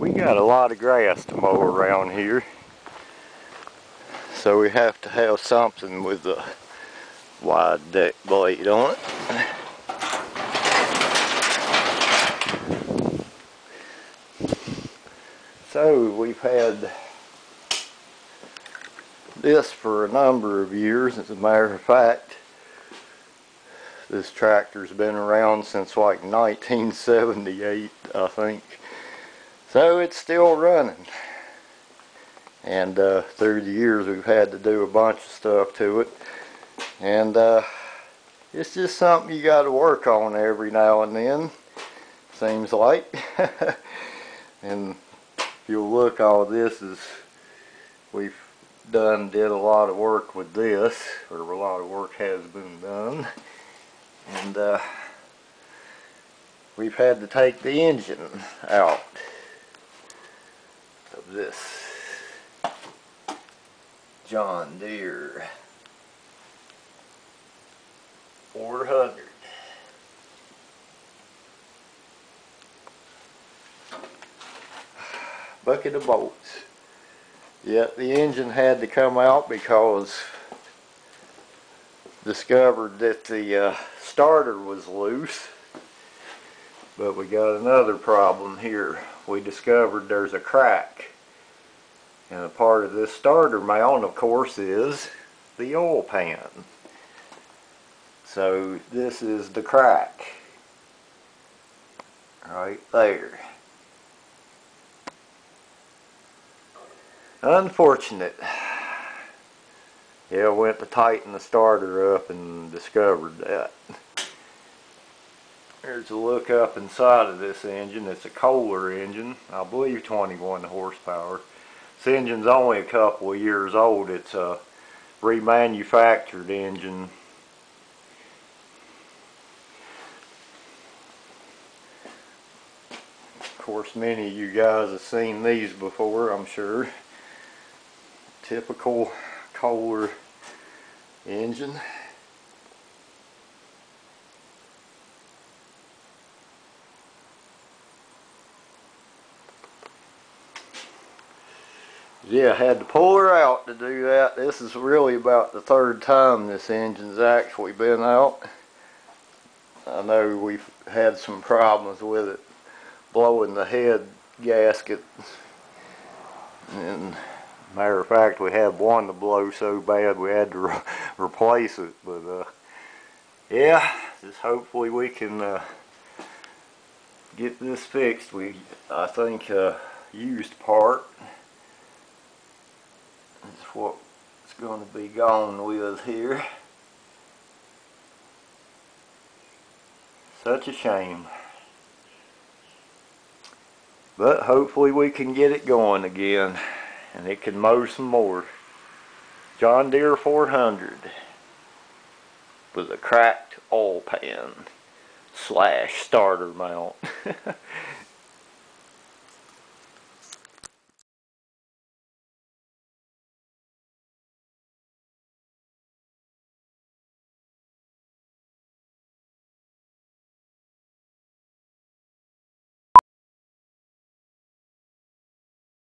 We got a lot of grass to mow around here, so we have to have something with a wide deck blade on it. So we've had this for a number of years. As a matter of fact, this tractor's been around since like 1978, I think. So it's still running. And through the years we've had to do a bunch of stuff to it. And it's just something you got to work on every now and then, seems like. And if you'll look, all this is, we've did a lot of work with this, or a lot of work has been done. And we've had to take the engine out of this John Deere 400. Bucket of bolts. Yet the engine had to come out because discovered that the starter was loose. But we got another problem here. We discovered there's a crack. And a part of this starter mount, of course, is the oil pan. So this is the crack right there. Unfortunate. Yeah, I went to tighten the starter up and discovered that. There's a look up inside of this engine. It's a Kohler engine, I believe 21 horsepower. This engine's only a couple of years old. It's a remanufactured engine. Of course, many of you guys have seen these before, I'm sure. Typical Kohler engine. Yeah, I had to pull her out to do that. This is really about the third time this engine's actually been out. I know we've had some problems with it blowing the head gasket. And matter of fact, we had one to blow so bad we had to replace it. But yeah, just hopefully we can get this fixed. I think used part is what it's going to be gone with here. Such a shame. But hopefully we can get it going again and it can mow some more. John Deere 400 with a cracked oil pan / starter mount.